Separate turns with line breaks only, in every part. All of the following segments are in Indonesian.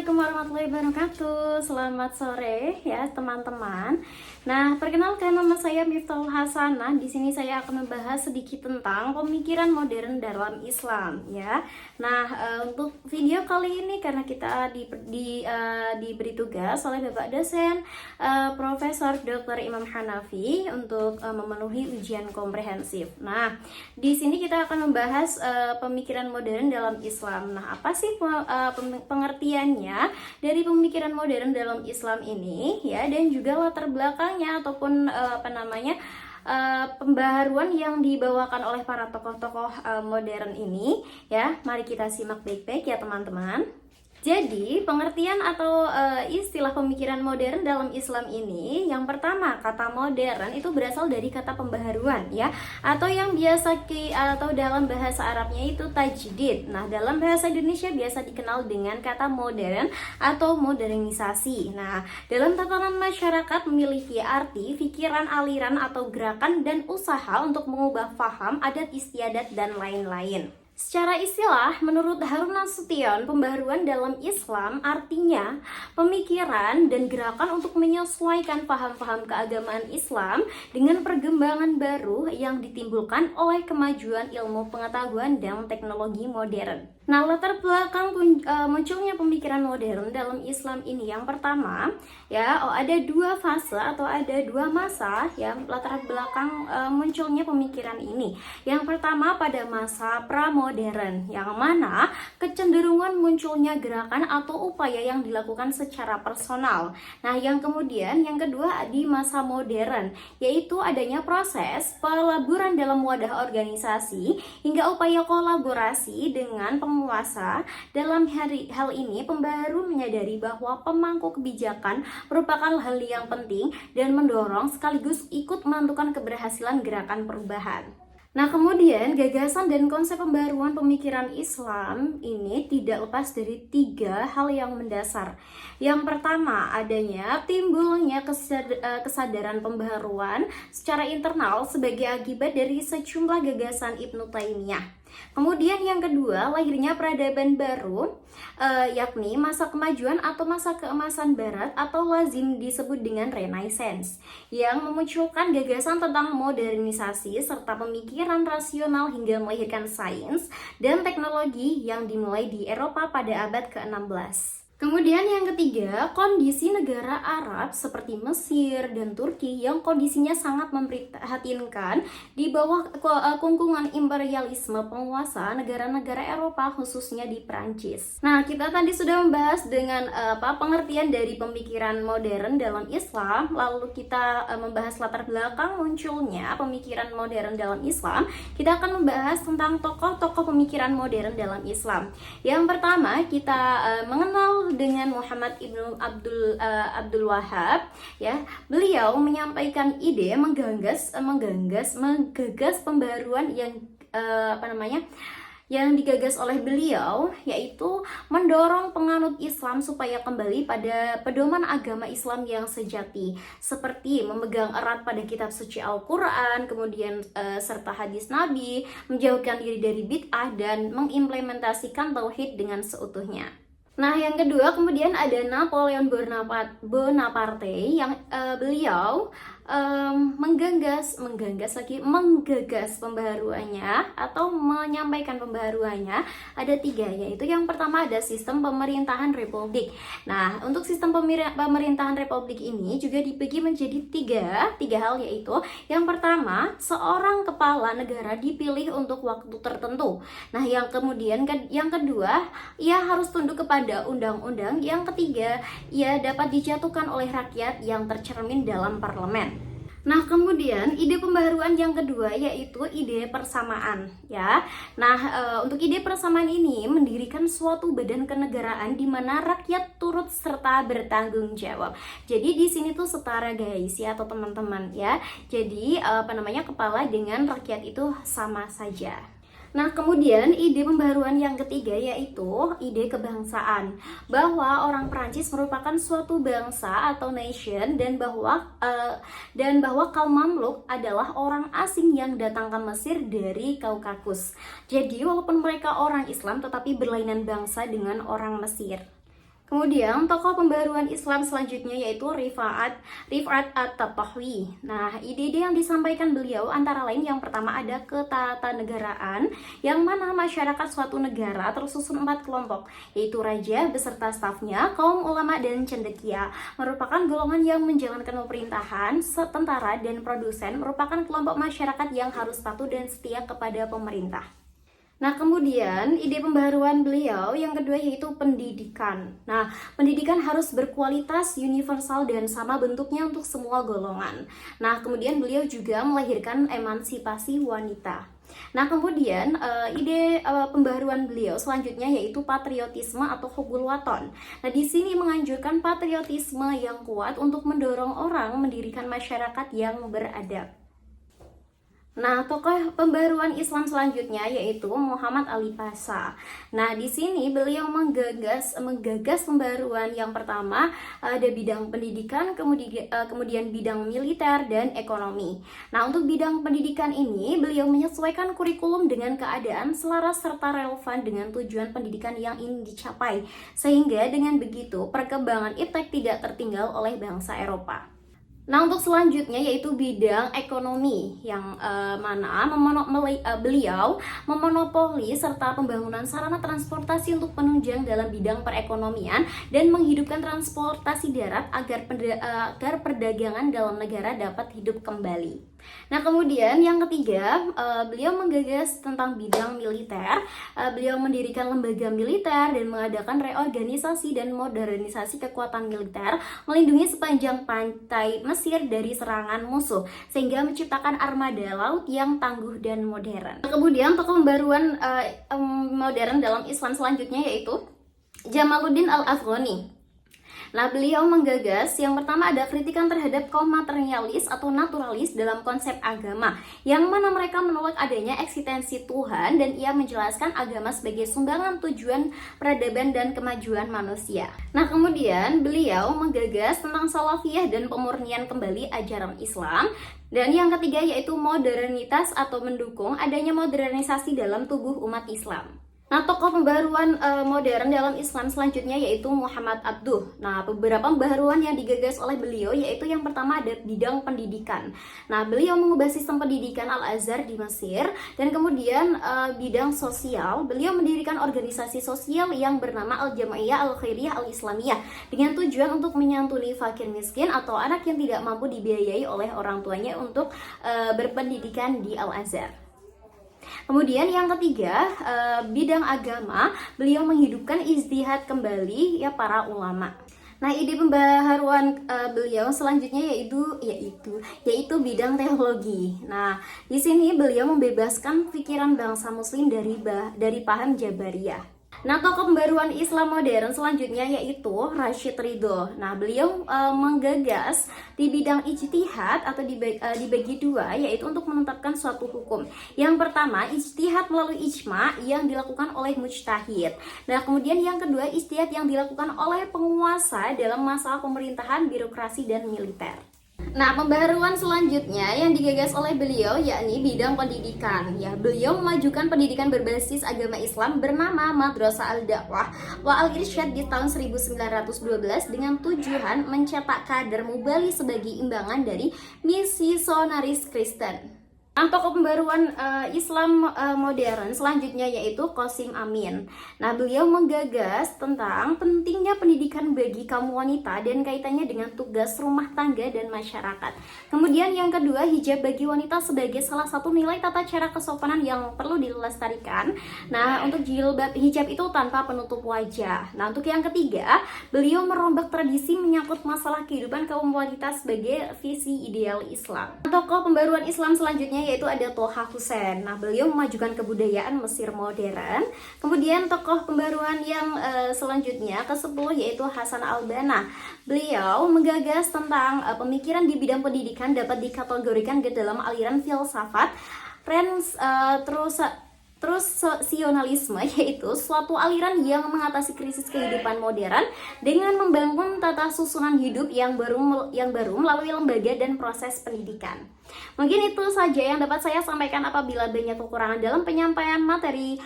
Assalamualaikum warahmatullahi wabarakatuh. Selamat sore ya teman-teman. Nah, perkenalkan nama saya Miftahul Hasanah. Di sini saya akan membahas sedikit tentang pemikiran modern dalam Islam ya. Nah, untuk video kali ini karena kita diberi tugas oleh Bapak dosen Profesor Dr. Imam Hanafi untuk memenuhi ujian komprehensif. Nah, di sini kita akan membahas pemikiran modern dalam Islam. Nah, apa sih pengertiannya dari pemikiran modern dalam Islam ini ya, dan juga latar belakangnya ataupun pembaharuan yang dibawakan oleh para tokoh-tokoh modern ini ya. Mari kita simak baik-baik ya teman-teman. Jadi, pengertian atau istilah pemikiran modern dalam Islam ini, yang pertama, kata modern itu berasal dari kata pembaharuan ya, atau yang biasa atau dalam bahasa Arabnya itu tajdid. Nah, dalam bahasa Indonesia biasa dikenal dengan kata modern atau modernisasi. Nah, dalam tatanan masyarakat memiliki arti pikiran, aliran atau gerakan dan usaha untuk mengubah faham, adat istiadat dan lain-lain. Secara istilah, menurut Harun Nasution, pembaharuan dalam Islam artinya pemikiran dan gerakan untuk menyesuaikan paham-paham keagamaan Islam dengan perkembangan baru yang ditimbulkan oleh kemajuan ilmu pengetahuan dan teknologi modern. Nah, latar belakang munculnya pemikiran modern dalam Islam ini, yang pertama ya, ada dua fase atau ada dua masa yang latar belakang munculnya pemikiran ini. Yang pertama pada masa pramodern, yang mana kecenderungan munculnya gerakan atau upaya yang dilakukan secara personal. Nah, yang kedua di masa modern, yaitu adanya proses pelaburan dalam wadah organisasi hingga upaya kolaborasi dengan penguasa. Dalam hal ini, pembaharu menyadari bahwa pemangku kebijakan merupakan hal yang penting dan mendorong sekaligus ikut menentukan keberhasilan gerakan perubahan. Nah, kemudian gagasan dan konsep pembaruan pemikiran Islam ini tidak lepas dari tiga hal yang mendasar. Yang pertama, adanya timbulnya kesadaran pembaruan secara internal sebagai akibat dari sejumlah gagasan Ibnu Taimiyah. Kemudian yang kedua, lahirnya peradaban baru, yakni masa kemajuan atau masa keemasan barat atau lazim disebut dengan Renaissance, yang memunculkan gagasan tentang modernisasi serta pemikiran rasional hingga melahirkan sains dan teknologi yang dimulai di Eropa pada abad ke-16. Kemudian yang ketiga, kondisi negara Arab seperti Mesir dan Turki yang kondisinya sangat memprihatinkan di bawah kungkungan imperialisme penguasa negara-negara Eropa, khususnya di Prancis. Nah, kita tadi sudah membahas dengan pengertian dari pemikiran modern dalam Islam, lalu kita membahas latar belakang munculnya pemikiran modern dalam Islam. Kita akan membahas tentang tokoh-tokoh pemikiran modern dalam Islam. Yang pertama, kita mengenal dengan Muhammad ibnu Abdul Wahab ya. Beliau menyampaikan ide menggagas pembaruan yang digagas oleh beliau, yaitu mendorong penganut Islam supaya kembali pada pedoman agama Islam yang sejati, seperti memegang erat pada kitab suci Al-Quran, kemudian serta hadis Nabi, menjauhkan diri dari bid'ah, dan mengimplementasikan tauhid dengan seutuhnya. Nah, yang kedua kemudian ada Napoleon Bonaparte yang beliau menggagas pembaharuannya atau menyampaikan pembaharuannya. Ada tiga, yaitu yang pertama ada sistem pemerintahan republik. Nah, untuk sistem pemerintahan republik ini juga dibagi menjadi tiga hal, yaitu yang pertama, seorang kepala negara dipilih untuk waktu tertentu. Nah, yang kedua, ia harus tunduk kepada undang-undang. Yang ketiga, ia dapat dijatuhkan oleh rakyat yang tercermin dalam parlemen. Nah, kemudian ide pembaharuan yang kedua yaitu ide persamaan ya. Nah, untuk ide persamaan ini mendirikan suatu badan kenegaraan di mana rakyat turut serta bertanggung jawab. Jadi di sini tuh setara guys ya, atau teman-teman ya. Jadi kepala dengan rakyat itu sama saja. Nah, kemudian ide pembaharuan yang ketiga yaitu ide kebangsaan, bahwa orang Perancis merupakan suatu bangsa atau nation, dan bahwa kaum Mamluk adalah orang asing yang datang ke Mesir dari Kaukasus. Jadi walaupun mereka orang Islam tetapi berlainan bangsa dengan orang Mesir. Kemudian tokoh pembaruan Islam selanjutnya yaitu Rif'at At-Tahtawi. Nah, ide-ide yang disampaikan beliau antara lain yang pertama ada ketatanegaraan, yang mana masyarakat suatu negara tersusun 4 kelompok, yaitu raja beserta stafnya, kaum ulama dan cendekia, merupakan golongan yang menjalankan pemerintahan, tentara dan produsen merupakan kelompok masyarakat yang harus patuh dan setia kepada pemerintah. Nah, kemudian ide pembaruan beliau yang kedua yaitu pendidikan. Nah, pendidikan harus berkualitas, universal, dan sama bentuknya untuk semua golongan. Nah, kemudian beliau juga melahirkan emansipasi wanita. Nah, kemudian ide pembaruan beliau selanjutnya yaitu patriotisme atau hubbul waton. Nah, di sini menganjurkan patriotisme yang kuat untuk mendorong orang mendirikan masyarakat yang beradab. Nah, tokoh pembaruan Islam selanjutnya yaitu Muhammad Ali Pasha. Nah, di sini beliau menggagas pembaruan yang pertama ada bidang pendidikan, kemudian bidang militer dan ekonomi. Nah, untuk bidang pendidikan ini beliau menyesuaikan kurikulum dengan keadaan selaras serta relevan dengan tujuan pendidikan yang ingin dicapai. Sehingga dengan begitu perkembangan iptek tidak tertinggal oleh bangsa Eropa. Nah, untuk selanjutnya yaitu bidang ekonomi yang mana beliau memonopoli serta pembangunan sarana transportasi untuk penunjang dalam bidang perekonomian dan menghidupkan transportasi darat agar perdagangan dalam negara dapat hidup kembali. Nah, kemudian yang ketiga, beliau menggagas tentang bidang militer. Beliau mendirikan lembaga militer dan mengadakan reorganisasi dan modernisasi kekuatan militer, melindungi sepanjang pantai Mesir dari serangan musuh, sehingga menciptakan armada laut yang tangguh dan modern. Kemudian tokoh pembaruan modern dalam Islam selanjutnya yaitu Jamaluddin Al-Afghani. Nah, beliau menggagas yang pertama ada kritikan terhadap kaum materialis atau naturalis dalam konsep agama, yang mana mereka menolak adanya eksistensi Tuhan dan ia menjelaskan agama sebagai sumbangan tujuan peradaban dan kemajuan manusia. Nah, kemudian beliau menggagas tentang salafiyah dan pemurnian kembali ajaran Islam. Dan yang ketiga yaitu modernitas atau mendukung adanya modernisasi dalam tubuh umat Islam. Nah, tokoh pembaruan modern dalam Islam selanjutnya yaitu Muhammad Abduh. Nah, beberapa pembaruan yang digagas oleh beliau yaitu yang pertama ada bidang pendidikan. Nah, beliau mengubah sistem pendidikan Al-Azhar di Mesir, dan kemudian bidang sosial, beliau mendirikan organisasi sosial yang bernama Al-Jam'iyah Al-Khairiyah Al-Islamiyah dengan tujuan untuk menyantuni fakir miskin atau anak yang tidak mampu dibiayai oleh orang tuanya untuk berpendidikan di Al-Azhar. Kemudian yang ketiga, bidang agama, beliau menghidupkan ijtihad kembali ya para ulama. Nah, ide pembaharuan beliau selanjutnya yaitu bidang teologi. Nah, di sini beliau membebaskan pikiran bangsa muslim dari paham Jabariyah. Nah, tokoh pembaruan Islam modern selanjutnya yaitu Rashid Ridho. Nah, beliau menggagas di bidang ijtihad atau dibagi dua, yaitu untuk menetapkan suatu hukum. Yang pertama, ijtihad melalui ijma yang dilakukan oleh mujtahid. Nah, kemudian yang kedua, ijtihad yang dilakukan oleh penguasa dalam masalah pemerintahan, birokrasi, dan militer. Nah, pembaharuan selanjutnya yang digagas oleh beliau yakni bidang pendidikan. Ya, beliau memajukan pendidikan berbasis agama Islam bernama Madrasah Al-Da'wah wa Al-Irsyad di tahun 1912 dengan tujuan mencetak kader mubali sebagai imbangan dari misionaris Kristen. Nah, tokoh pembaruan Islam modern selanjutnya yaitu Qasim Amin. Nah, beliau menggagas tentang pentingnya pendidikan bagi kaum wanita dan kaitannya dengan tugas rumah tangga dan masyarakat. Kemudian yang kedua, hijab bagi wanita sebagai salah satu nilai tata cara kesopanan yang perlu dilestarikan. Nah, untuk jilbab hijab itu tanpa penutup wajah. Nah, untuk yang ketiga, beliau merombak tradisi menyangkut masalah kehidupan kaum wanita sebagai visi ideal Islam. Tokoh pembaruan Islam selanjutnya yaitu ada Toha Hussein. Nah, beliau memajukan kebudayaan Mesir modern. Kemudian tokoh pembaruan yang selanjutnya ke-10 yaitu Hasan al-Banna. Beliau menggagas tentang pemikiran di bidang pendidikan dapat dikategorikan ke dalam aliran filsafat, Terus sionalisme yaitu suatu aliran yang mengatasi krisis kehidupan modern dengan membangun tata susunan hidup yang baru melalui lembaga dan proses pendidikan. Mungkin itu saja yang dapat saya sampaikan. Apabila banyak kekurangan dalam penyampaian materi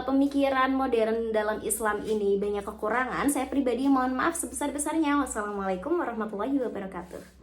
pemikiran modern dalam Islam ini banyak kekurangan, saya pribadi mohon maaf sebesar-besarnya. Wassalamualaikum warahmatullahi wabarakatuh.